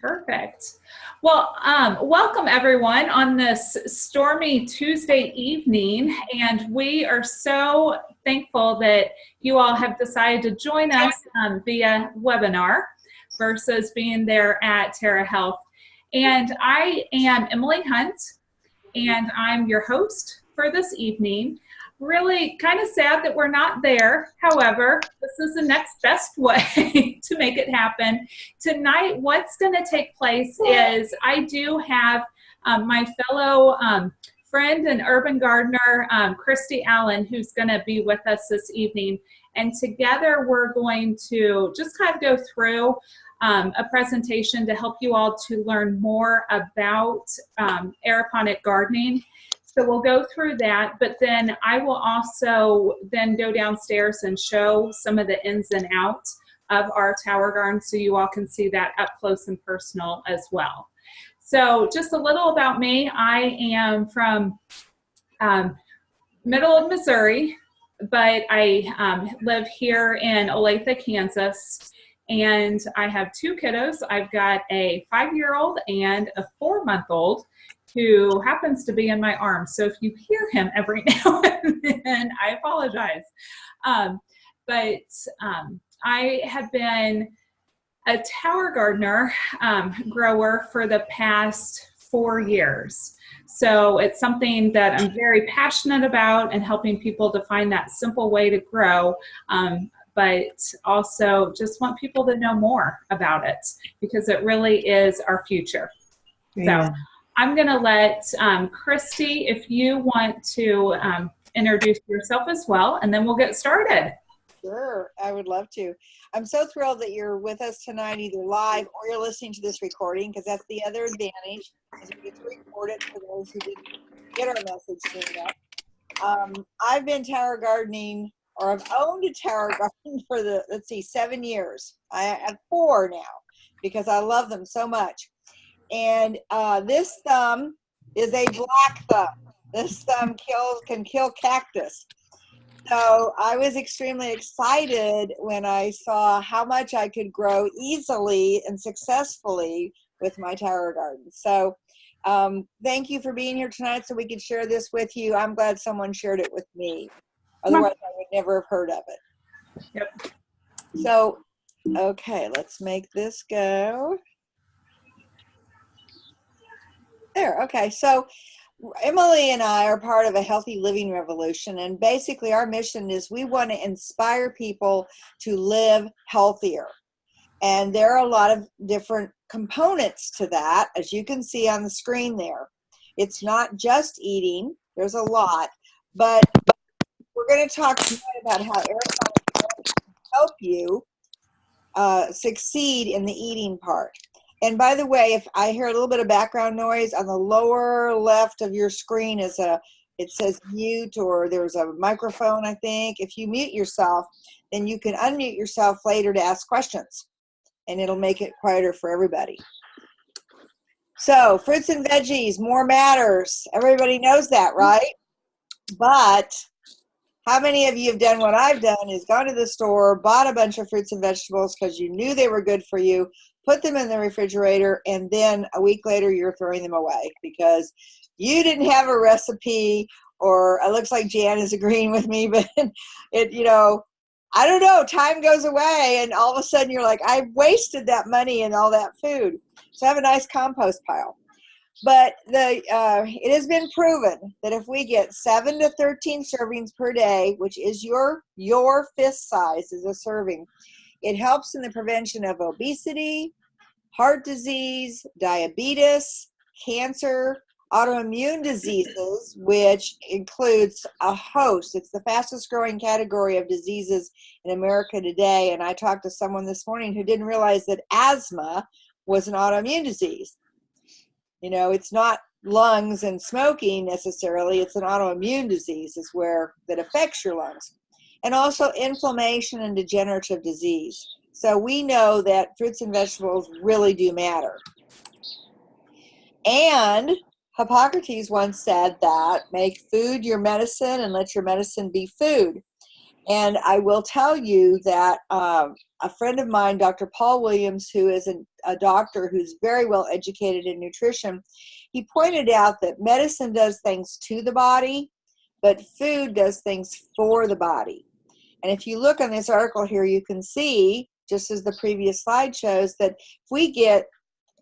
Perfect. Well, welcome everyone on this stormy Tuesday evening, and we are so thankful that you all have decided to join us via webinar versus being there at Terra Health. And I am Emily Hunt, and I'm your host for this evening. Really kind of sad that we're not there. However, this is the next best way to make it happen. Tonight, what's going to take place is I do have my fellow friend and urban gardener, Christy Allen, who's going to be with us this evening. And together we're going to just kind of go through a presentation to help you all to learn more about aeroponic gardening. So we'll go through that, but then I will also then go downstairs and show some of the ins and outs of our tower garden so you all can see that up close and personal as well. So just a little about me. I am from middle of Missouri, but I live here in Olathe, Kansas, and I have two kiddos. I've got a 5-year-old and a 4-month-old. Who happens to be in my arms. So if you hear him every now and then, I apologize. But I have been a tower gardener grower for the past 4 years. So it's something that I'm very passionate about and helping people to find that simple way to grow. But also just want people to know more about it because it really is our future. Yeah. So I'm going to let Christy, if you want to introduce yourself as well, and then we'll get started. Sure, I would love to. I'm so thrilled that you're with us tonight, either live or you're listening to this recording, because that's the other advantage, is we get to record it for those who didn't get our message soon enough. I've been tower gardening, or I've owned a tower garden for 7 years. I have 4 now, because I love them so much. And this thumb is a black thumb. This thumb can kill cactus. So I was extremely excited when I saw how much I could grow easily and successfully with my tower garden. So thank you for being here tonight so we could share this with you. I'm glad someone shared it with me. Otherwise, I would never have heard of it. Yep. So, okay, let's make this go. There, okay, so Emily and I are part of a healthy living revolution, and basically our mission is we want to inspire people to live healthier. And there are a lot of different components to that, as you can see on the screen there. It's not just eating, there's a lot, but we're going to talk tonight about how aeroponics can help you succeed in the eating part. And by the way, if I hear a little bit of background noise, on the lower left of your screen it says mute, or there's a microphone, I think. If you mute yourself, then you can unmute yourself later to ask questions, and it'll make it quieter for everybody. So, fruits and veggies, more matters. Everybody knows that, right? But how many of you have done what I've done, is gone to the store, bought a bunch of fruits and vegetables because you knew they were good for you, put them in the refrigerator, and then a week later you're throwing them away because you didn't have a recipe, or it looks like Jan is agreeing with me, but I don't know, time goes away and all of a sudden you're like, I wasted that money and all that food. So have a nice compost pile. But it has been proven that if we get 7 to 13 servings per day, which is your fist size is a serving, it helps in the prevention of obesity, heart disease, diabetes, cancer, autoimmune diseases, which includes a host. It's the fastest growing category of diseases in America today. And I talked to someone this morning who didn't realize that asthma was an autoimmune disease. You know, it's not lungs and smoking necessarily, it's an autoimmune disease that affects your lungs. And also inflammation and degenerative disease. So we know that fruits and vegetables really do matter. And Hippocrates once said that make food your medicine and let your medicine be food. And I will tell you that a friend of mine, Dr. Paul Williams, who is a doctor who's very well educated in nutrition, he pointed out that medicine does things to the body, but food does things for the body. And if you look on this article here, you can see, just as the previous slide shows, that if we get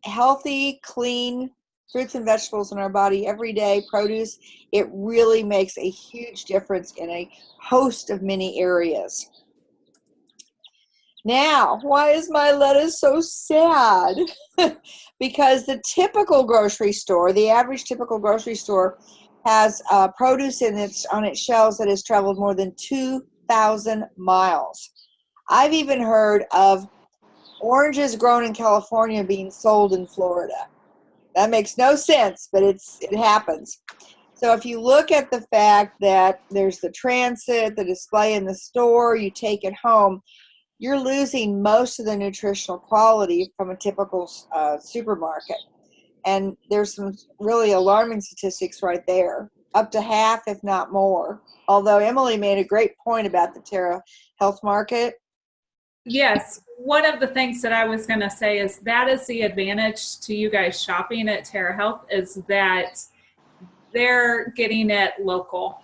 healthy, clean fruits and vegetables in our body every day, produce, it really makes a huge difference in a host of many areas. Now, why is my lettuce so sad? Because the typical grocery store, the average typical grocery store, has produce on its shelves that has traveled more than 2,000 miles. I've even heard of oranges grown in California being sold in Florida. That makes no sense, but it happens. So if you look at the fact that there's the transit, the display in the store, you take it home, you're losing most of the nutritional quality from a typical supermarket. And there's some really alarming statistics right there, up to half, if not more. Although Emily made a great point about the Terra Health Market. Yes, one of the things that I was going to say is that is the advantage to you guys shopping at Terra Health, is that they're getting it local.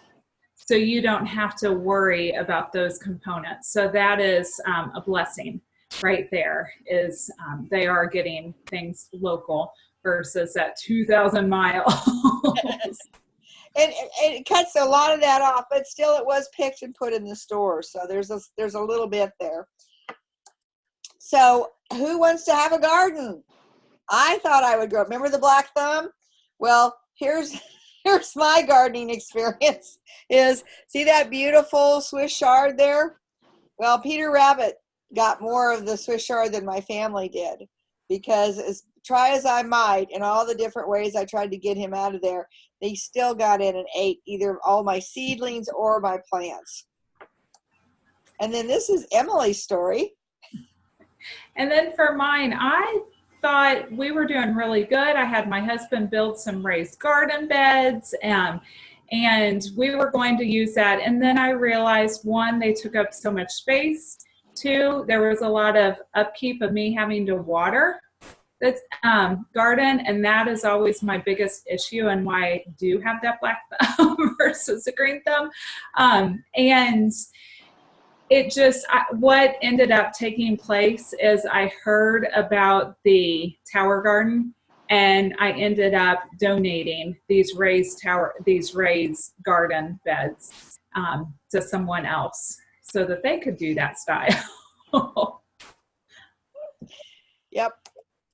So you don't have to worry about those components. So that is a blessing right there, is they are getting things local versus that 2,000 miles. And it cuts a lot of that off, but still it was picked and put in the store. So there's a little bit there. So who wants to have a garden? I thought I would grow. Remember the black thumb? Well, here's my gardening experience. See that beautiful Swiss chard there? Well, Peter Rabbit got more of the Swiss chard than my family did, because try as I might, in all the different ways I tried to get him out of there, they still got in and ate either all my seedlings or my plants. And then this is Emily's story. And then for mine, I thought we were doing really good. I had my husband build some raised garden beds, and we were going to use that. And then I realized, one, they took up so much space. Two, there was a lot of upkeep of me having to water the garden, and that is always my biggest issue, and why I do have that black thumb versus a green thumb. And it just, what ended up taking place is I heard about the tower garden, and I ended up donating these raised garden beds to someone else so that they could do that style. Yep,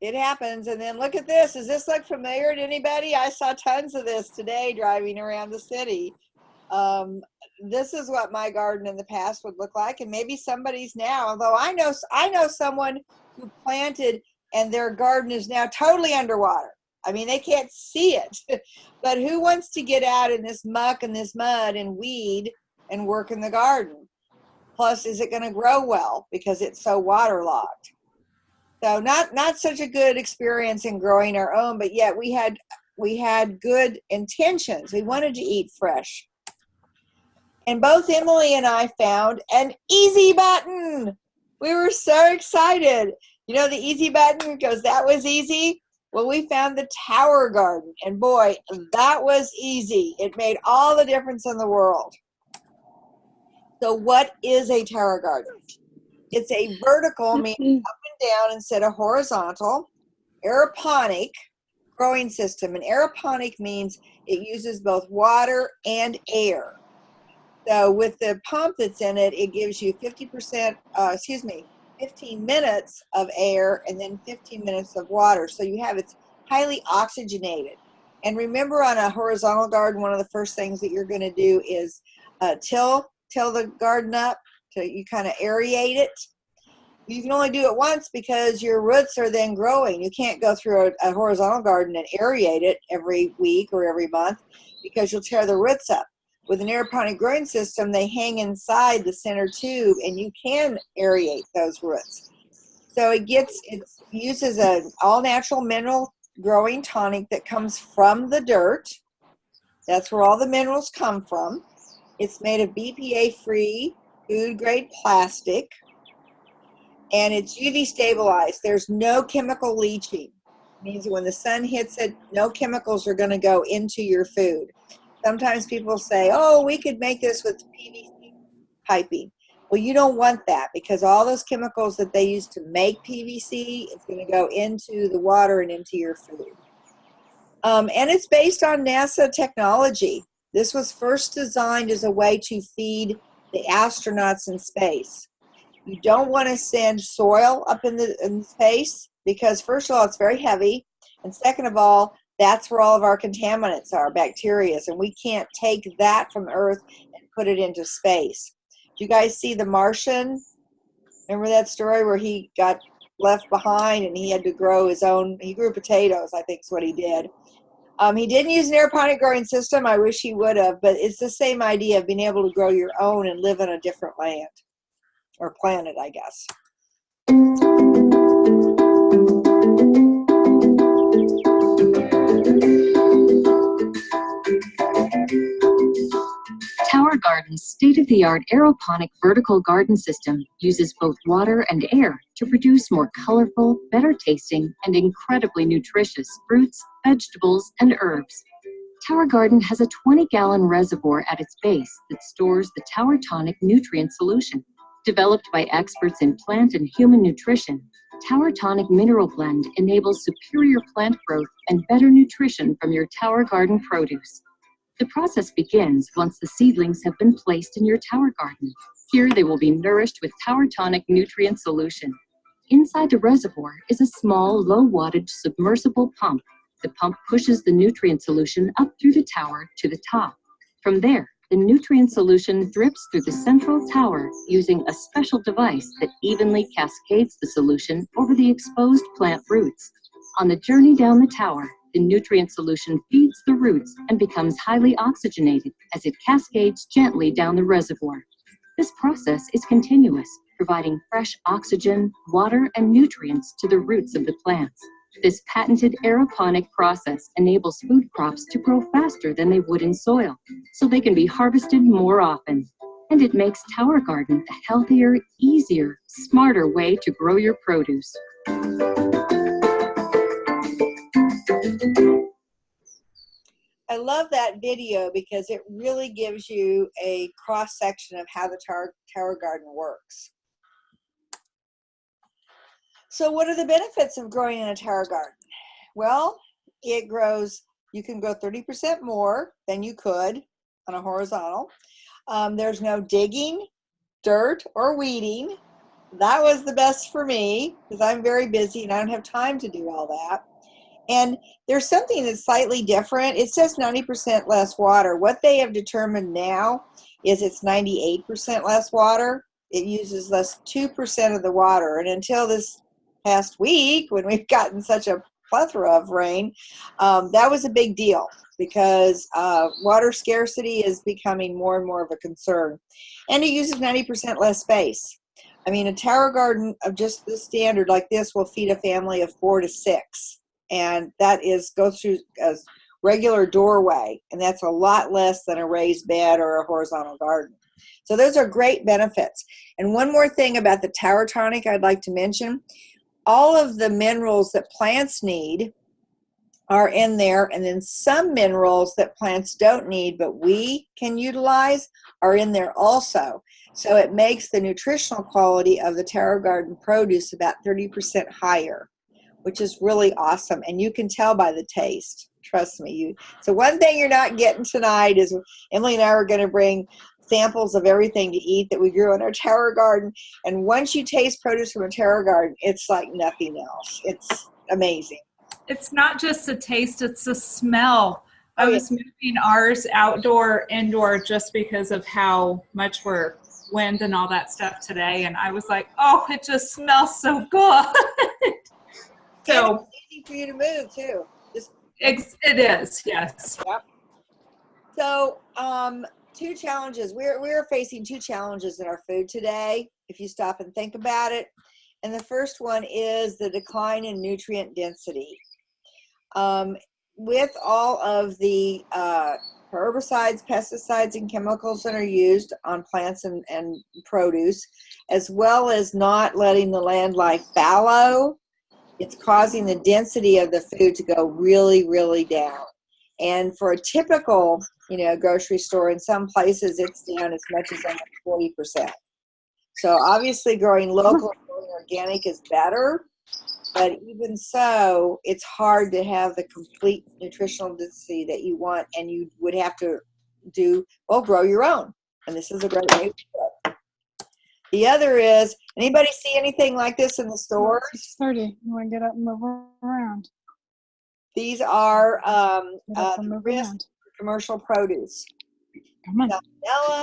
it happens. And then look at this. Does this look familiar to anybody? I saw tons of this today driving around the city. This is what my garden in the past would look like, and maybe somebody's now. Although I know someone who planted, and their garden is now totally underwater. I mean, they can't see it. But who wants to get out in this muck and this mud and weed and work in the garden? Plus, is it going to grow well because it's so waterlogged? So not such a good experience in growing our own, but yet we had good intentions. We wanted to eat fresh. And both Emily and I found an easy button. We were so excited. You know, the easy button goes, that was easy. Well, we found the tower garden, and boy, that was easy. It made all the difference in the world. So what is a tower garden? It's a vertical, meaning up and down instead of horizontal, aeroponic growing system. And aeroponic means it uses both water and air. So with the pump that's in it, it gives you 15 minutes of air and then 15 minutes of water. So it's highly oxygenated. And remember, on a horizontal garden, one of the first things that you're going to do is till the garden up, you kind of aerate it. You can only do it once because your roots are then growing. You can't go through a horizontal garden and aerate it every week or every month, because you'll tear the roots up. With an aeroponic growing system, they hang inside the center tube, and you can aerate those roots. So it uses an all-natural mineral growing tonic that comes from the dirt. That's where all the minerals come from. It's made of BPA-free, food-grade plastic. and it's UV stabilized. There's no chemical leaching. It means that when the sun hits it, no chemicals are going to go into your food. Sometimes people say, oh, we could make this with PVC piping. Well, you don't want that, because all those chemicals that they use to make PVC is going to go into the water and into your food. And it's based on NASA technology. This was first designed as a way to feed the astronauts in space. You don't want to send soil up in space, because first of all, it's very heavy, and second of all, that's where all of our contaminants are, bacteria, and we can't take that from Earth and put it into space. Do you guys see The Martian? Remember that story where he got left behind and he had to grow his own, he grew potatoes, I think is what he did. He didn't use an aeroponic growing system. I wish he would have, but it's the same idea of being able to grow your own and live in a different land, or planet, I guess. Tower Garden's state-of-the-art aeroponic vertical garden system uses both water and air to produce more colorful, better-tasting, and incredibly nutritious fruits, vegetables, and herbs. Tower Garden has a 20-gallon reservoir at its base that stores the Tower Tonic nutrient solution. Developed by experts in plant and human nutrition, Tower Tonic Mineral Blend enables superior plant growth and better nutrition from your Tower Garden produce. The process begins once the seedlings have been placed in your tower garden. Here they will be nourished with Tower Tonic nutrient solution. Inside the reservoir is a small, low-wattage submersible pump. The pump pushes the nutrient solution up through the tower to the top. From there, the nutrient solution drips through the central tower using a special device that evenly cascades the solution over the exposed plant roots. On the journey down the tower, the nutrient solution feeds the roots and becomes highly oxygenated as it cascades gently down the reservoir. This process is continuous, providing fresh oxygen, water, and nutrients to the roots of the plants. This patented aeroponic process enables food crops to grow faster than they would in soil, so they can be harvested more often. And it makes Tower Garden a healthier, easier, smarter way to grow your produce. I love that video because it really gives you a cross-section of how the tower garden works. So what are the benefits of growing in a tower garden? Well, it grows, you can grow 30% more than you could on a horizontal. There's no digging, dirt, or weeding. That was the best for me because I'm very busy and I don't have time to do all that. And there's something that's slightly different. It says 90% less water. What they have determined now is it's 98% less water. It uses less 2% of the water. And until this past week, when we've gotten such a plethora of rain, that was a big deal because water scarcity is becoming more and more of a concern. And it uses 90% less space. I mean, a tower garden of just the standard like this will feed a family of 4 to 6. And that goes through a regular doorway, and that's a lot less than a raised bed or a horizontal garden. So those are great benefits. And one more thing about the Tower Tonic I'd like to mention, all of the minerals that plants need are in there, and then some minerals that plants don't need but we can utilize are in there also. So it makes the nutritional quality of the Tower Garden produce about 30% higher, which is really awesome. And you can tell by the taste. Trust me. So one thing you're not getting tonight is Emily and I are going to bring samples of everything to eat that we grew in our tower garden. And once you taste produce from a tower garden, it's like nothing else. It's amazing. It's not just a taste, it's a smell. Oh, I was moving ours outdoor, indoor, just because of how much we're wind and all that stuff today. And I was like, oh, it just smells so good. So it's easy for you to move too. It is, yes. Yep. So 2 challenges. We're facing 2 challenges in our food today, if you stop and think about it. And the first one is the decline in nutrient density. With all of the herbicides, pesticides, and chemicals that are used on plants and produce, as well as not letting the land lie fallow. It's causing the density of the food to go really, really down. And for a typical, grocery store, in some places it's down as much as almost 40%. So obviously growing local, growing organic is better, but even so, it's hard to have the complete nutritional density that you want, and you would have to grow your own. And this is a great way to do it. The other is, anybody see anything like this in the stores? 6:30. You want to get up and move around? These are Get up and move around. commercial produce. Come on. Salmonella,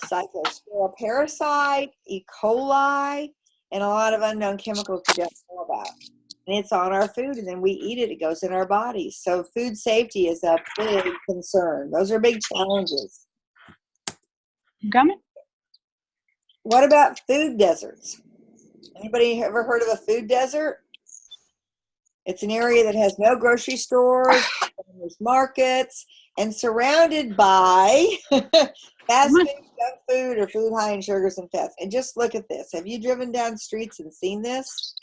cyclospora parasite, E. coli, and a lot of unknown chemicals we don't know about. And it's on our food, and then we eat it. It goes in our bodies. So food safety is a big concern. Those are big challenges. You coming? What about food deserts? Anybody ever heard of a food desert? It's an area that has no grocery stores, farmers markets, and surrounded by fast food, junk food, or food high in sugars and fats. And just look at this. Have you driven down streets and seen this?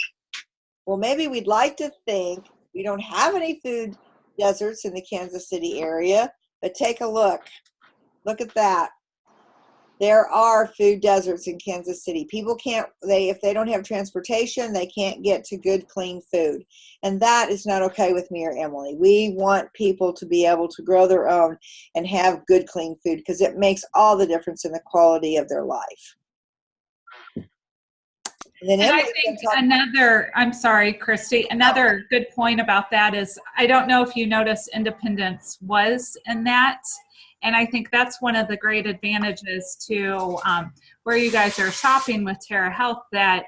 Well, maybe we'd like to think we don't have any food deserts in the Kansas City area, but take a look. Look at that. There are food deserts in Kansas City. People if they don't have transportation, they can't get to good, clean food. And that is not okay with me or Emily. We want people to be able to grow their own and have good, clean food, because it makes all the difference in the quality of their life. And I think I'm sorry, Christy, another good point about that is, I don't know if you noticed, Independence was in that. And I think that's one of the great advantages to where you guys are shopping with Terra Health, that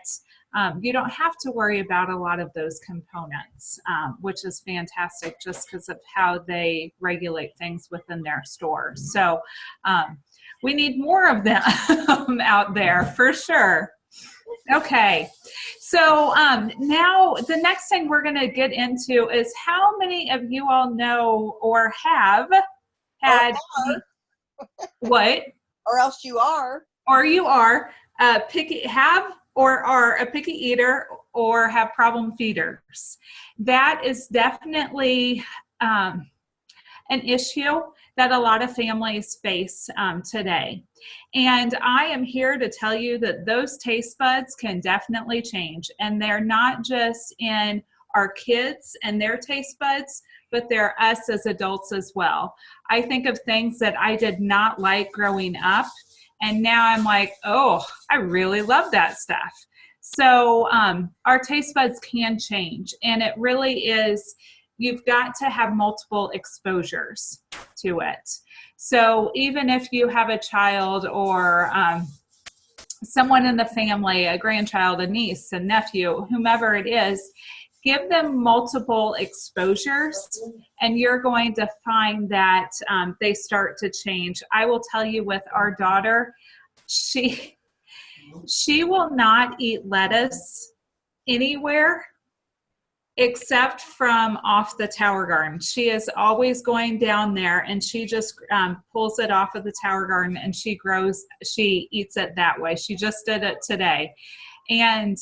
you don't have to worry about a lot of those components, which is fantastic just because of how they regulate things within their stores. So we need more of them out there for sure. Okay, so now the next thing we're going to get into is how many of you all know or have had what? Or else you are. Or you are a picky eater or have problem feeders. That is definitely an issue that a lot of families face today. And I am here to tell you that those taste buds can definitely change. And they're not just in our kids and their taste buds, but they're us as adults as well. I think of things that I did not like growing up, and now I'm like, oh, I really love that stuff. So our taste buds can change, and it really is, you've got to have multiple exposures to it. So even if you have a child or someone in the family, a grandchild, a niece, a nephew, whomever it is, give them multiple exposures, and you're going to find that they start to change. I will tell you, with our daughter, she will not eat lettuce anywhere except from off the Tower Garden. She is always going down there, and she just pulls it off of the Tower Garden, and she eats it that way. She just did it today. And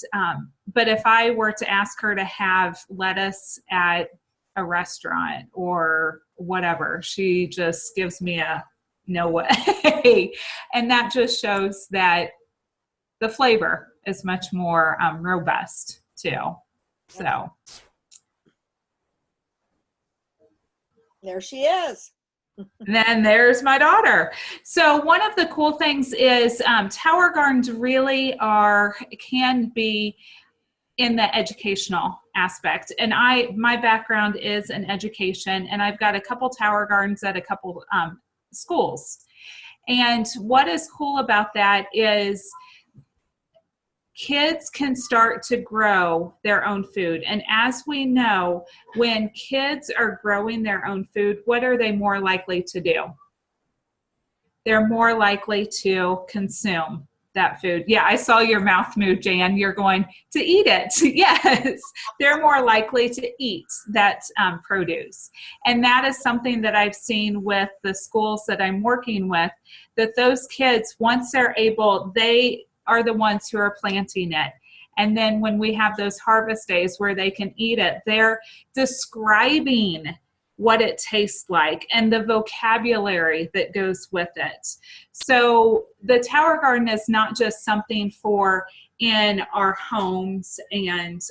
but if I were to ask her to have lettuce at a restaurant or whatever, she just gives me a no way. And that just shows that the flavor is much more robust too. So there she is. Then there's my daughter. So one of the cool things is Tower Gardens really can be in the educational aspect. And my background is in education, and I've got a couple Tower Gardens at a couple schools. And what is cool about that is kids can start to grow their own food. And as we know, when kids are growing their own food, what are they more likely to do? They're more likely to consume. that food. Yeah, I saw your mouth move, Jan. You're going to eat it. Yes, they're more likely to eat that produce. And that is something that I've seen with the schools that I'm working with, that those kids, once they're able, they are the ones who are planting it. And then when we have those harvest days where they can eat it, they're describing what it tastes like and the vocabulary that goes with it. So the Tower Garden is not just something for in our homes and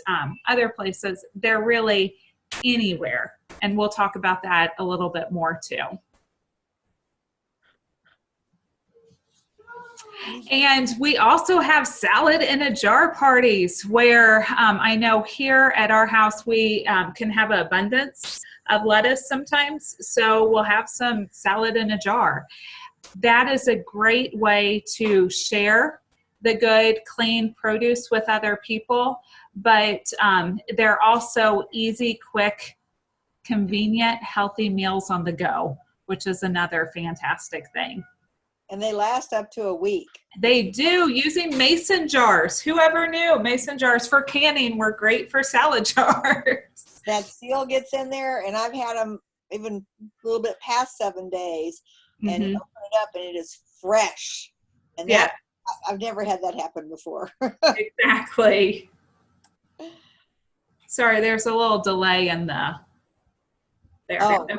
other places. They're really anywhere. And we'll talk about that a little bit more too. And we also have salad in a jar parties where I know here at our house we can have an abundance of lettuce sometimes. So we'll have some salad in a jar. That is a great way to share the good, clean produce with other people. But they're also easy, quick, convenient, healthy meals on the go, which is another fantastic thing. And they last up to a week. They do, using mason jars. Whoever knew mason jars for canning were great for salad jars. That seal gets in there, and I've had them even a little bit past 7 days, and open it up, and it is fresh. And that, I've never had that happen before. Exactly. Sorry, there's a little delay in the there. Oh. Okay.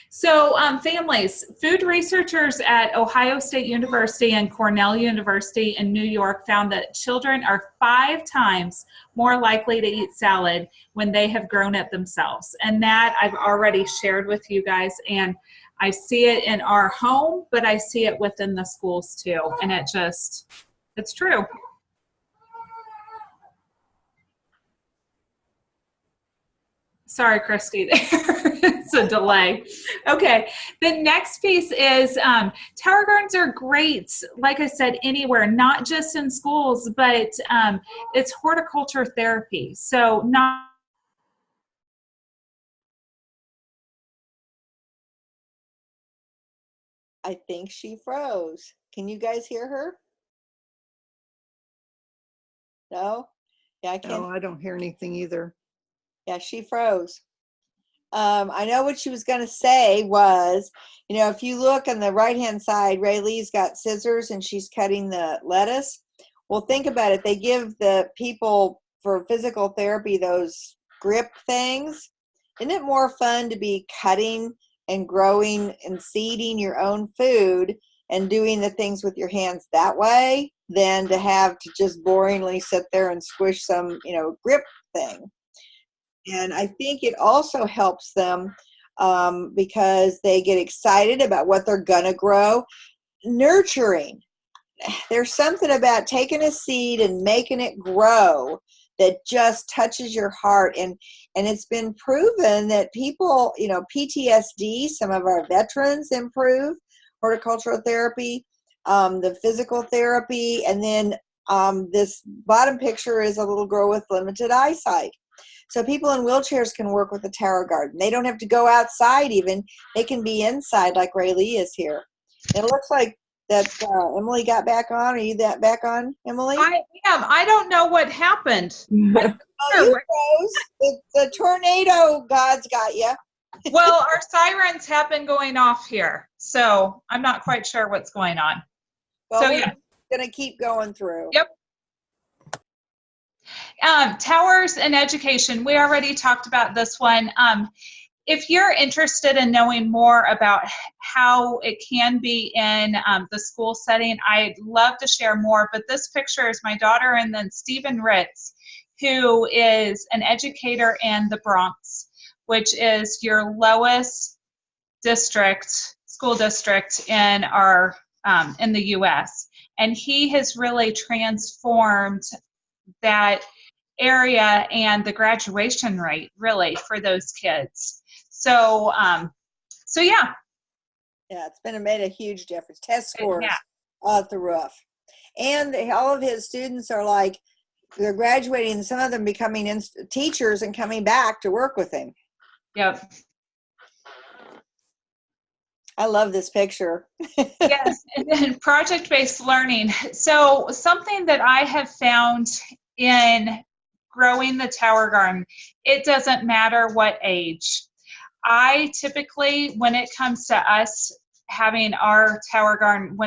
So families, food researchers at Ohio State University and Cornell University in New York found that children are 5 times more likely to eat salad when they have grown it themselves. And that I've already shared with you guys. And I see it in our home, but I see it within the schools too. And it's true. Sorry, Christy, it's a delay. Okay, the next piece is Tower Gardens are great, like I said, anywhere, not just in schools, but it's horticulture therapy. So not I think she froze. Can you guys hear her? No? Yeah, I can't. No, I don't hear anything either. Yeah, she froze. I know what she was going to say was, if you look on the right-hand side, Ray Lee's got scissors and she's cutting the lettuce. Well, think about it. They give the people for physical therapy those grip things. Isn't it more fun to be cutting and growing and seeding your own food and doing the things with your hands that way than to have to just boringly sit there and squish some, grip thing? And I think it also helps them because they get excited about what they're going to grow. Nurturing. There's something about taking a seed and making it grow that just touches your heart. And it's been proven that people, PTSD, some of our veterans improve horticultural therapy, the physical therapy. And then this bottom picture is a little girl with limited eyesight. So people in wheelchairs can work with the Terra Garden. They don't have to go outside even. They can be inside like Ray Lee is here. It looks like that Emily got back on. Are you back on, Emily? I am. I don't know what happened. Oh, you froze. The tornado gods got you. Well, our sirens have been going off here, so I'm not quite sure what's going on. Well, so we're yeah, going to keep going through. Yep. Towers and education. We already talked about this one. If you're interested in knowing more about how it can be in the school setting, I'd love to share more, but this picture is my daughter and then Stephen Ritz, who is an educator in the Bronx, which is your lowest school district in our in the U.S. And he has really transformed that area and the graduation rate really for those kids. So yeah. Yeah, it's made a huge difference. Test scores Yeah. off the roof. And all of his students are like, they're graduating, some of them becoming teachers and coming back to work with him. Yep. I love this picture. Yes, and then project-based learning. So something that I have found in growing the tower garden, it doesn't matter what age. I typically, when it comes to us having our tower garden,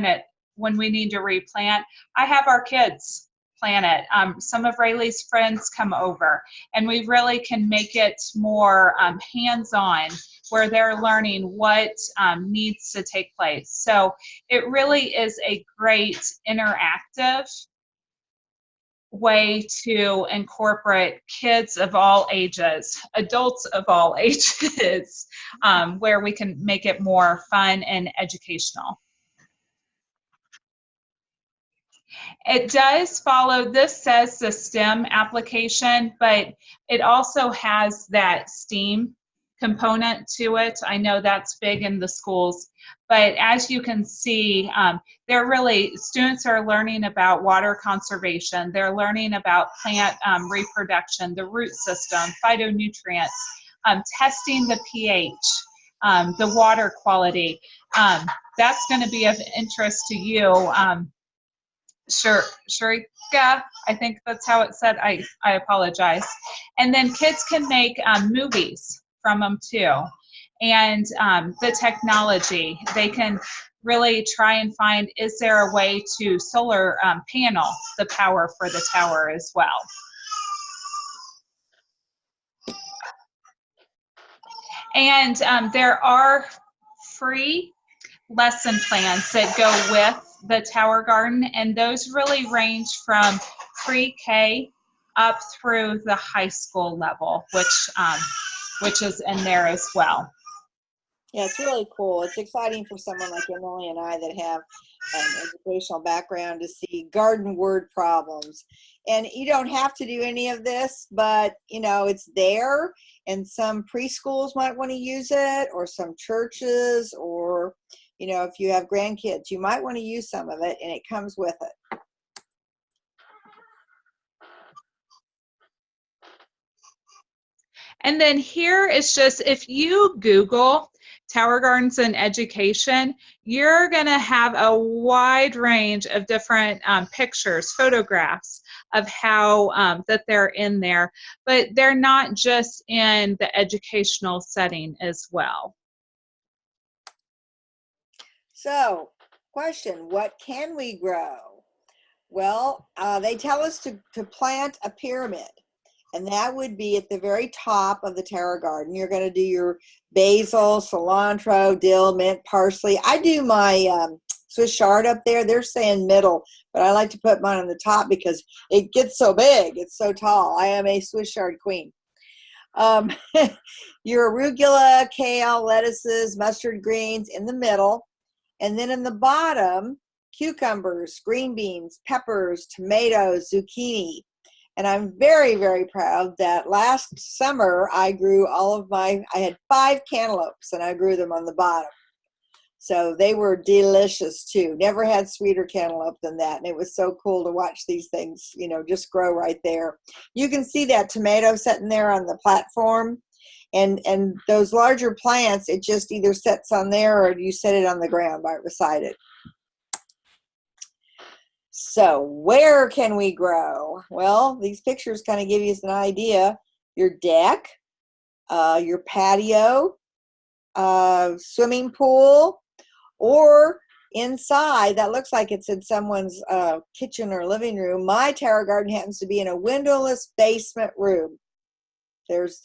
when we need to replant, I have our kids plant it. Some of Rayleigh's friends come over, and we really can make it more hands-on, where they're learning what needs to take place. So it really is a great interactive way to incorporate kids of all ages, adults of all ages, where we can make it more fun and educational. It does follow, this says the STEM application, but it also has that STEAM component to it. I know that's big in the schools, but as you can see, students are learning about water conservation. They're learning about plant reproduction, the root system, phytonutrients, testing the pH, the water quality. That's going to be of interest to you. Sharika, I think that's how it said. I apologize. And then kids can make movies from them too. And the technology, they can really try and find, is there a way to solar panel the power for the tower as well? And there are free lesson plans that go with the tower garden, and those really range from pre-K up through the high school level, which is in there as well. Yeah, it's really cool. It's exciting for someone like Emily and I that have an educational background to see garden word problems. And you don't have to do any of this, but you know, it's there, and some preschools might want to use it, or some churches, or you know, if you have grandkids, you might want to use some of it, and it comes with it. And then here is just, if you Google Tower Gardens and Education, you're going to have a wide range of different pictures, photographs of how that they're in there, but they're not just in the educational setting as well. So, question, what can we grow? Well, they tell us to plant a pyramid, and that would be at the very top of the Terra garden. You're going to do your basil, cilantro, dill, mint, parsley. I do my Swiss chard up there. They're saying middle, but I like to put mine on the top because it gets so big. It's so tall. I am a Swiss chard queen. Your arugula, kale, lettuces, mustard greens in the middle. And then in the bottom, cucumbers, green beans, peppers, tomatoes, zucchini. And I'm very, very proud that last summer I grew I had 5 cantaloupes, and I grew them on the bottom. So they were delicious too. Never had sweeter cantaloupe than that. And it was so cool to watch these things, you know, just grow right there. You can see that tomato sitting there on the platform. And those larger plants, it just either sits on there or you set it on the ground right beside it. So where can we grow? Well, these pictures kind of give you an idea. Your deck, your patio, swimming pool, or inside, that looks like it's in someone's kitchen or living room. My Terra garden happens to be in a windowless basement room. There's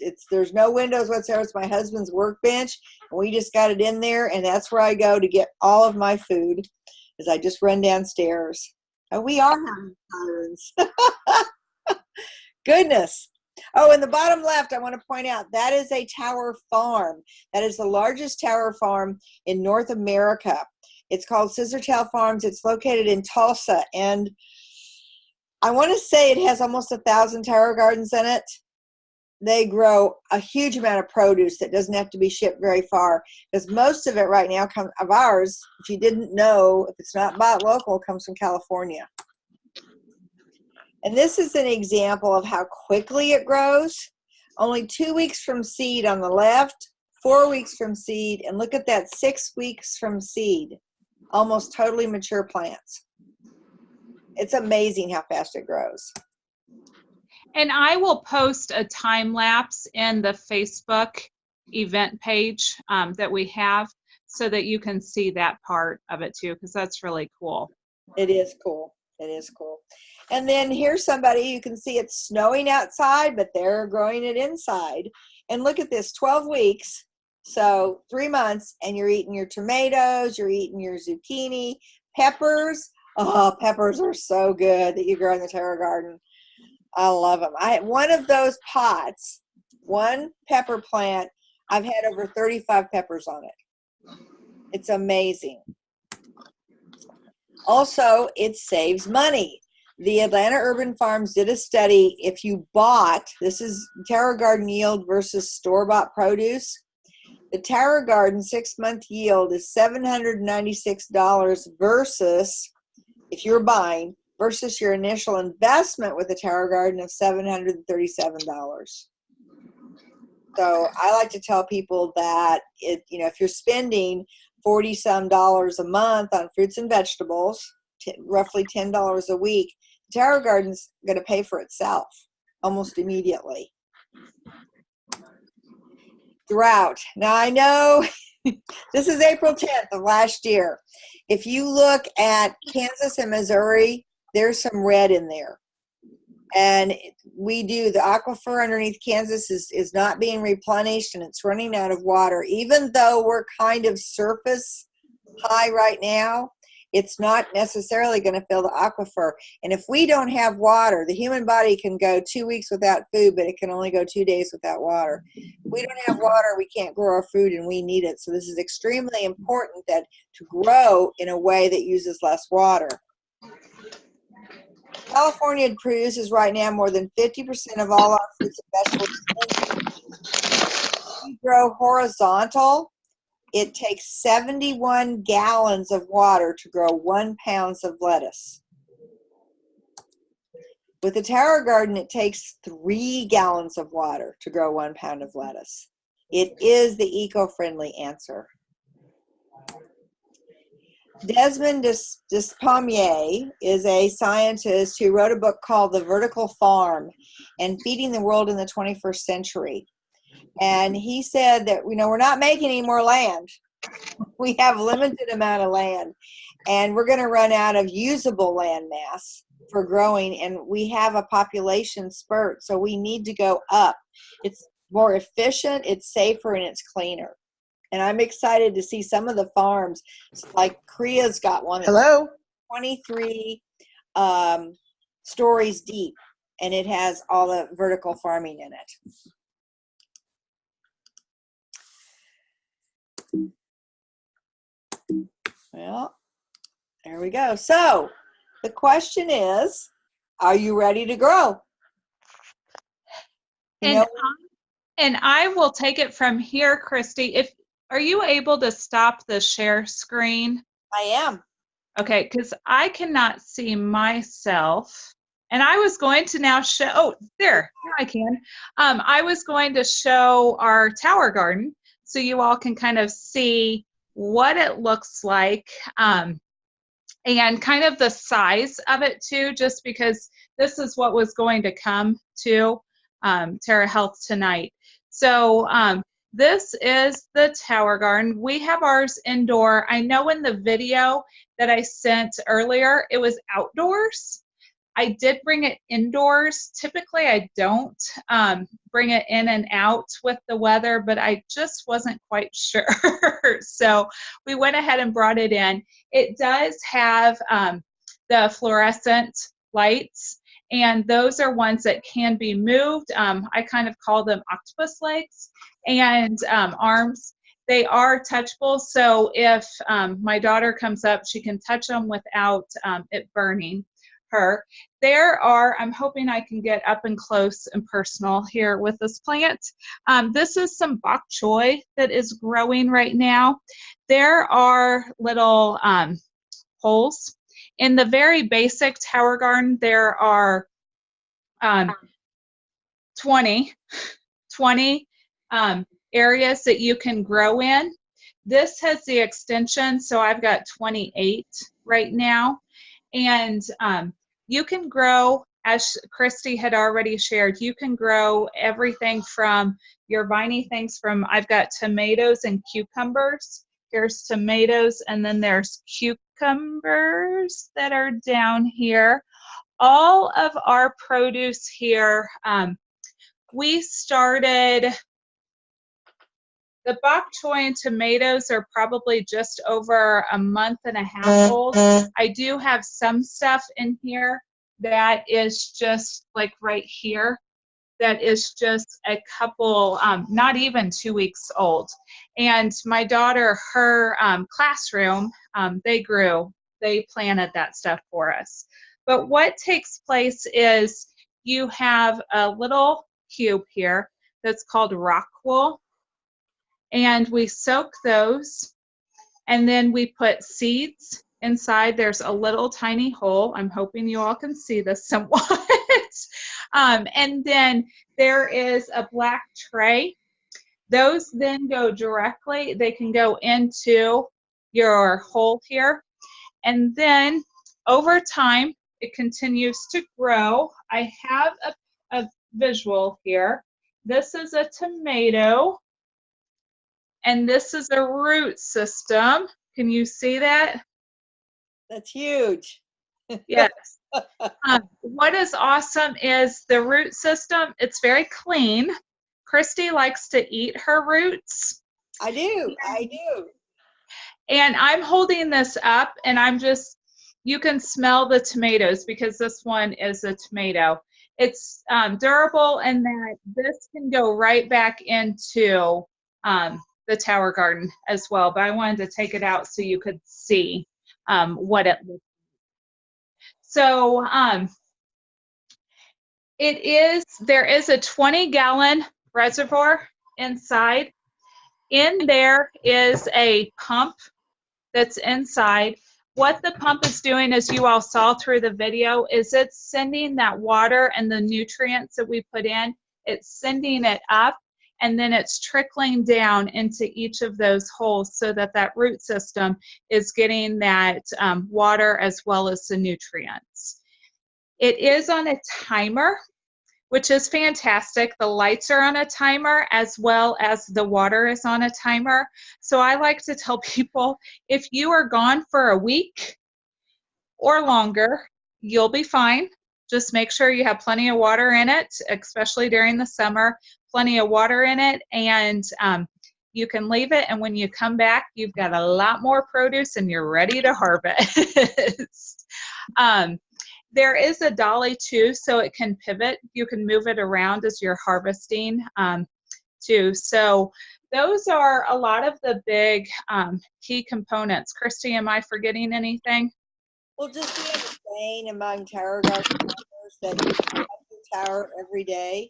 no windows whatsoever. It's my husband's workbench, and we just got it in there, and that's where I go to get all of my food, as I just run downstairs. And we are having sirens. Goodness. Oh, in the bottom left, I want to point out, that is a tower farm. That is the largest tower farm in North America. It's called Scissortail Farms. It's located in Tulsa, and I want to say it has almost 1,000 tower gardens in it. They grow a huge amount of produce that doesn't have to be shipped very far, because most of it right now of ours, if you didn't know, if it's not bought local, comes from California. And this is an example of how quickly it grows. Only 2 weeks from seed on the left, 4 weeks from seed, and look at that, 6 weeks from seed. Almost totally mature plants. It's amazing how fast it grows. And I will post a time lapse in the Facebook event page that we have so that you can see that part of it too, because that's really cool. It is cool. It is cool. And then here's somebody, you can see it's snowing outside, but they're growing it inside. And look at this, 12 weeks. So 3 months, and you're eating your tomatoes, you're eating your zucchini, peppers. Oh, peppers are so good that you grow in the Terra garden. I love them. One of those pots, one pepper plant, I've had over 35 peppers on it. It's amazing. Also, it saves money. The Atlanta Urban Farms did a study. If you bought, this is Terra Garden yield versus store-bought produce. The Terra Garden 6-month yield is $796 versus, if you're buying, versus your initial investment with the Terra Garden of $737. So I like to tell people that if you're spending $40-some a month on fruits and vegetables, roughly $10 a week, the Terra Garden's going to pay for itself almost immediately. Drought. Now I know this is April 10th of last year. If you look at Kansas and Missouri, there's some red in there. And the aquifer underneath Kansas is not being replenished, and it's running out of water. Even though we're kind of surface high right now, it's not necessarily going to fill the aquifer. And if we don't have water, the human body can go 2 weeks without food, but it can only go 2 days without water. If we don't have water, we can't grow our food, and we need it. So this is extremely important that to grow in a way that uses less water. California produces right now more than 50% of all our fruits and vegetables. If we grow horizontal, it takes 71 gallons of water to grow 1 pound of lettuce. With the Terra Garden, it takes 3 gallons of water to grow 1 pound of lettuce. It is the eco-friendly answer. Desmond Despommier is a scientist who wrote a book called The Vertical Farm and Feeding the World in the 21st Century. And he said that, we're not making any more land. We have a limited amount of land, and we're going to run out of usable land mass for growing, and we have a population spurt, so we need to go up. It's more efficient, it's safer, and it's cleaner. And I'm excited to see some of the farms, like Korea's got one that's 23 stories deep, and it has all the vertical farming in it. Well, there we go. So the question is, are you ready to grow? And I will take it from here, Christy. Are you able to stop the share screen? I am. Okay, because I cannot see myself. And I was going to now show, oh, there I can. I was going to show our tower garden so you all can kind of see what it looks like and kind of the size of it too, just because this is what was going to come to Terra Health tonight. So this is the tower garden. We have ours indoor. I know in the video that I sent earlier, it was outdoors. I did bring it indoors. Typically, I don't bring it in and out with the weather, but I just wasn't quite sure. So we went ahead and brought it in. It does have the fluorescent lights, and those are ones that can be moved. I kind of call them octopus legs and arms. They are touchable, so if my daughter comes up, she can touch them without it burning her. I'm hoping I can get up and close and personal here with this plant. This is some bok choy that is growing right now. There are little holes. In the very basic tower garden, there are 20 20 areas that you can grow in. This has the extension, so I've got 28 right now. And you can grow, as Christy had already shared, you can grow everything from your viney things from, I've got tomatoes and cucumbers. Here's tomatoes, and then there's cucumbers that are down here. All of our produce here, we started, the bok choy and tomatoes are probably just over a month and a half old. I do have some stuff in here that is just like right here, that is just a couple, not even 2 weeks old. And my daughter, her classroom, they planted that stuff for us. But what takes place is you have a little cube here that's called rock wool, and we soak those, and then we put seeds inside. There's a little tiny hole. I'm hoping you all can see this somewhat. And then there is a black tray. Those then go directly, they can go into your hole here. And then over time, it continues to grow. I have a visual here. This is a tomato, and this is a root system. Can you see that? That's huge. Yes. What is awesome is the root system. It's very clean. Christy likes to eat her roots. I do. And I'm holding this up, and I'm just, you can smell the tomatoes because this one is a tomato. It's durable, and that this can go right back into the tower garden as well. But I wanted to take it out so you could see what it looks like. So there is a 20-gallon reservoir inside. In there is a pump that's inside. What the pump is doing, as you all saw through the video, is it's sending that water and the nutrients that we put in, it's sending it up, and then it's trickling down into each of those holes so that that root system is getting that water as well as the nutrients. It is on a timer, which is fantastic. The lights are on a timer as well as the water is on a timer. So I like to tell people, if you are gone for a week or longer, you'll be fine. Just make sure you have plenty of water in it, especially during the summer, plenty of water in it, and you can leave it, and when you come back, you've got a lot more produce and you're ready to harvest. There is a dolly too, so it can pivot. You can move it around as you're harvesting too. So those are a lot of the big key components. Christy, am I forgetting anything? Well, just we have a saying among tower garden owners that you have the tower every day.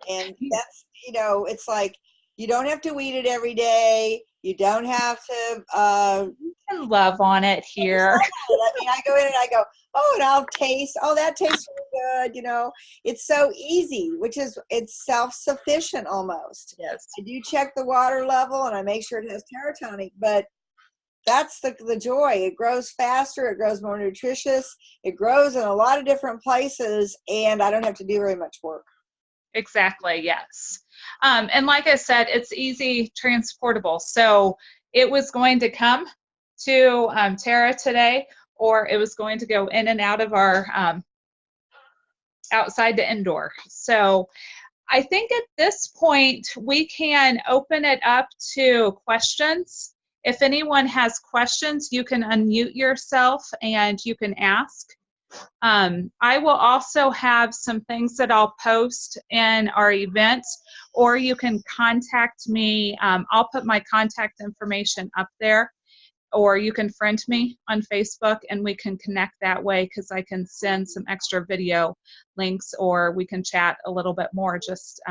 And that's, it's like, you don't have to weed it every day. You don't have to you can love on it here. I mean, I go in and I go, oh, and I'll taste, oh, that tastes really good, It's so easy, it's self-sufficient almost. Yes. I do check the water level and I make sure it has Terra tonic, but that's the joy. It grows faster, it grows more nutritious, it grows in a lot of different places, and I don't have to do very much work. Exactly, yes. And like I said, it's easy transportable. So it was going to come to Terra today, or it was going to go in and out of our outside to indoor. So I think at this point, we can open it up to questions. If anyone has questions, you can unmute yourself and you can ask. I will also have some things that I'll post in our events, or you can contact me. I'll put my contact information up there, or you can friend me on Facebook and we can connect that way, because I can send some extra video links, or we can chat a little bit more just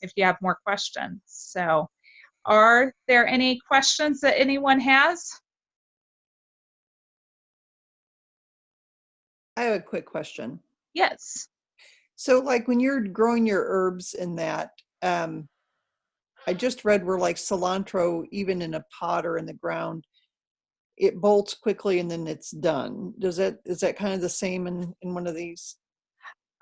if you have more questions. So are there any questions that anyone has? I have a quick question. Yes. So like when you're growing your herbs in that, I just read where like cilantro, even in a pot or in the ground, it bolts quickly and then it's done. Is that kind of the same in one of these?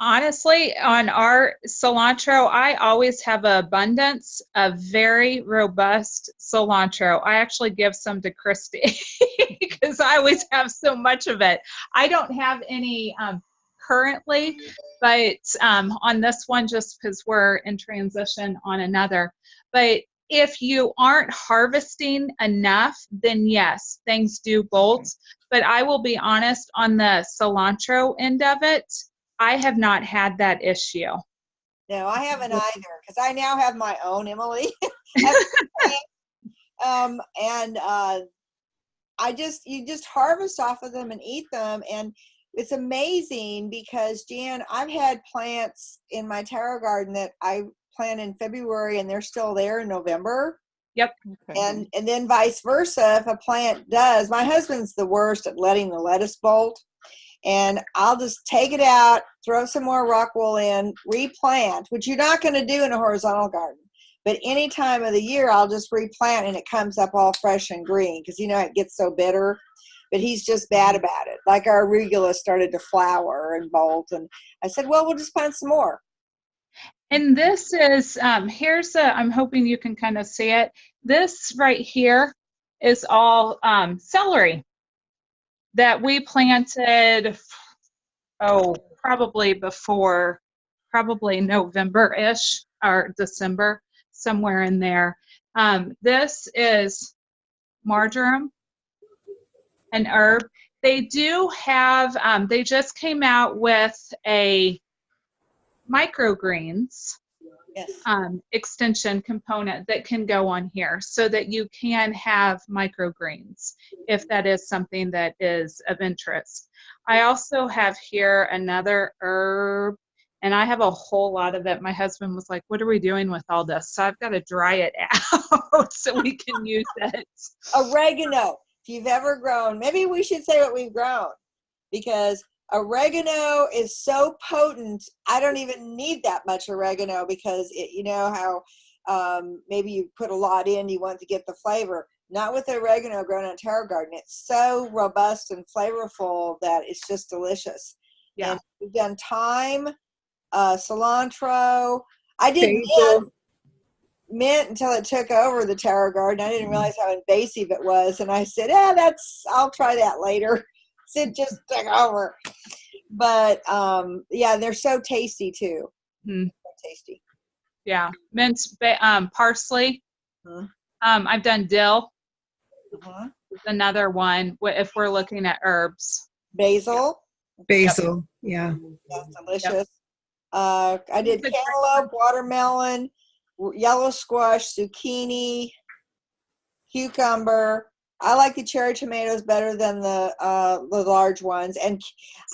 Honestly, on our cilantro, I always have an abundance of very robust cilantro. I actually give some to Christy because I always have so much of it. I don't have any currently, but on this one, just because we're in transition on another. But if you aren't harvesting enough, then yes, things do bolt. But I will be honest, on the cilantro end of it, I have not had that issue. No, I haven't either, because I now have my own, Emily. And you just harvest off of them and eat them. And it's amazing because, Jan, I've had plants in my Terra garden that I plant in February and they're still there in November. Yep. Okay. And then vice versa, if a plant does. My husband's the worst at letting the lettuce bolt. And I'll just take it out, throw some more rock wool in, replant, which you're not going to do in a horizontal garden. But any time of the year, I'll just replant and it comes up all fresh and green because, it gets so bitter. But he's just bad about it. Like our arugula started to flower and bolt. And I said, well, we'll just plant some more. And this is, I'm hoping you can kind of see it. This right here is all celery that we planted, probably November-ish or December, somewhere in there. This is marjoram, an herb. They do have, they just came out with a microgreens Yes. extension component that can go on here so that you can have microgreens if that is something that is of interest. I also have here another herb, and I have a whole lot of it. My husband was like, what are we doing with all this? So I've got to dry it out so we can use it. Oregano. If you've ever grown, maybe we should say what we've grown, because oregano is so potent. I don't even need that much oregano because how maybe you put a lot in, you want to get the flavor. Not with oregano grown in a Terra garden. It's so robust and flavorful that it's just delicious. Yeah. And we've done thyme, cilantro. I did mint until it took over the Terra garden. I didn't realize how invasive it was. And I said, I'll try that later. It just took over. But they're so tasty too. Mm. So tasty. Yeah. Minced parsley. Uh-huh. I've done dill. Uh-huh. Another one if we're looking at herbs. Basil. Basil, yeah. That's delicious. Yep. I did cantaloupe, watermelon, yellow squash, zucchini, cucumber. I like the cherry tomatoes better than the large ones. And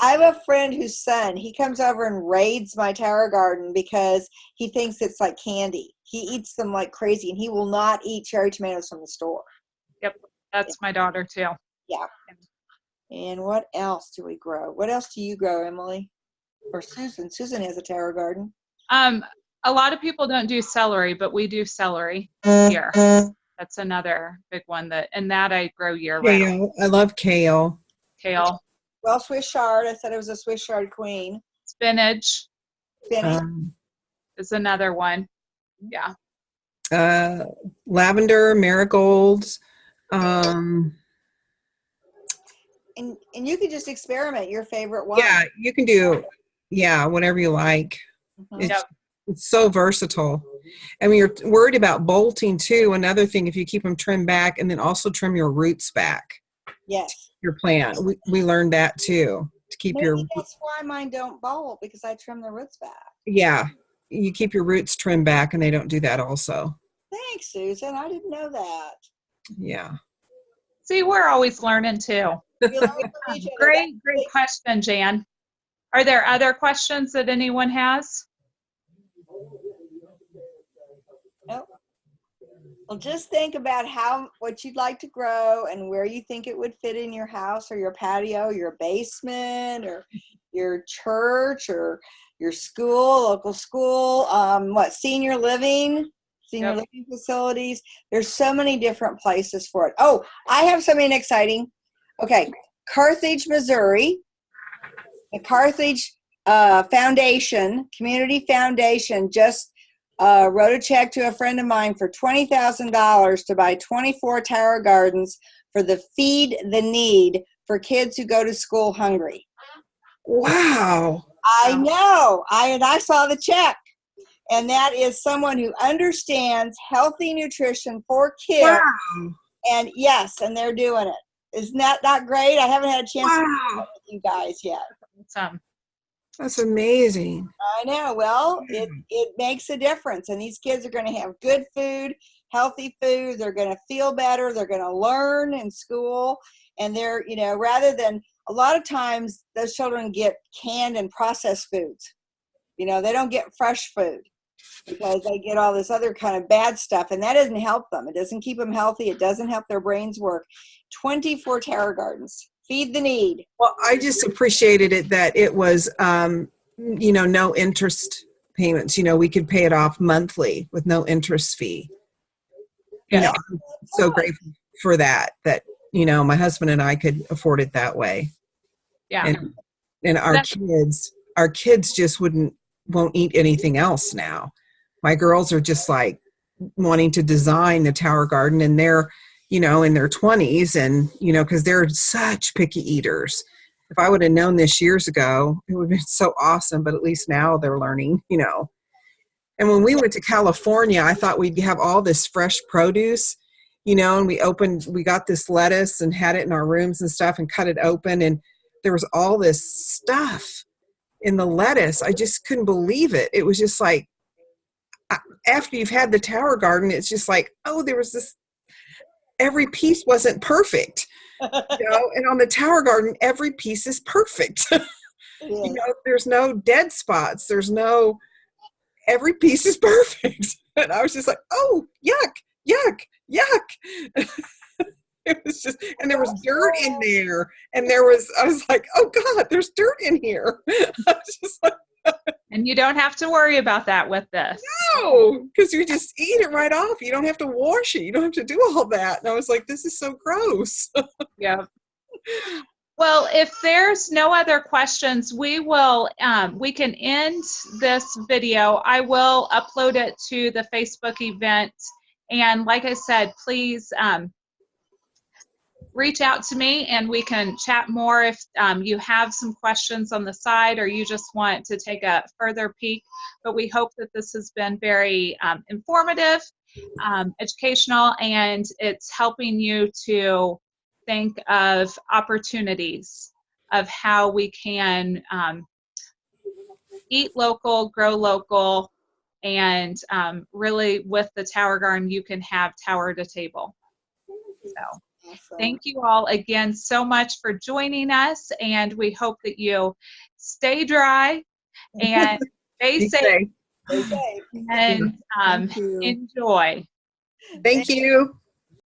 I have a friend whose son, he comes over and raids my Terra garden because he thinks it's like candy. He eats them like crazy, and he will not eat cherry tomatoes from the store. Yep, that's my daughter too. Yeah. And what else do we grow? What else do you grow, Emily? Or Susan? Susan has a Terra garden. A lot of people don't do celery, but we do celery here. That's another big one that I grow year round. Kale. I love kale. Kale. Well, Swiss chard. I said it was a Swiss chard queen. Spinach Spinach. is another one. Yeah. Lavender, marigolds. And you can just experiment your favorite one. Yeah, you can do whatever you like. Mhm. It's so versatile. I mean, you're worried about bolting too. Another thing, if you keep them trimmed back and then also trim your roots back. Yes. Your plant. We learned that too. To keep Maybe that's why mine don't bolt, because I trim the roots back. Yeah, you keep your roots trimmed back, and they don't do that also. Thanks, Susan. I didn't know that. Yeah. See, we're always learning too. We learn from each other. Great question, Jan. Are there other questions that anyone has? Nope. Well, just think about what you'd like to grow and where you think it would fit in your house or your patio, your basement, or your church, or your school, local school. Senior living. senior living facilities. There's so many different places for it. Oh, I have something exciting. Okay, Carthage, Missouri. The Carthage Foundation, Community Foundation, just wrote a check to a friend of mine for $20,000 to buy 24 tower gardens for the Feed the Need for kids who go to school hungry. Wow. I know. I saw the check. And that is someone who understands healthy nutrition for kids. Wow. And yes, and they're doing it. Isn't that not great? I haven't had a chance to talk with you guys yet. That's amazing. I know. Well, it makes a difference. And these kids are going to have good food, healthy food. They're going to feel better. They're going to learn in school. And they're, rather than a lot of times those children get canned and processed foods. They don't get fresh food because they get all this other kind of bad stuff. And that doesn't help them. It doesn't keep them healthy. It doesn't help their brains work. 24 tower gardens. Feed the need. Well, I just appreciated it that it was, no interest payments. We could pay it off monthly with no interest fee. Yeah. I'm so grateful for that, my husband and I could afford it that way. Yeah. And our kids just won't eat anything else now. My girls are just like wanting to design the tower garden, and they're, in their 20s, and, because they're such picky eaters. If I would have known this years ago, it would have been so awesome, but at least now they're learning, And when we went to California, I thought we'd have all this fresh produce, and we got this lettuce and had it in our rooms and stuff and cut it open, and there was all this stuff in the lettuce. I just couldn't believe it. It was just like, after you've had the tower garden, it's just like, oh, there was this, every piece wasn't perfect, and on the tower garden, every piece is perfect. There's no dead spots. Every piece is perfect. And I was just like, oh, yuck. It was just, and there was dirt in there, and I was like, oh God, there's dirt in here. I was just like, and you don't have to worry about that with this. No, because you just eat it right off. You don't have to wash it. You don't have to do all that. And I was like, this is so gross. Yeah. Well, if there's no other questions, we can end this video. I will upload it to the Facebook event. And like I said, please reach out to me and we can chat more if you have some questions on the side or you just want to take a further peek. But we hope that this has been very informative, educational, and it's helping you to think of opportunities of how we can eat local, grow local, and really with the Tower Garden, you can have tower to table. So. Awesome. Thank you all again so much for joining us, and we hope that you stay dry and stay safe Stay safe. and enjoy. Thank you.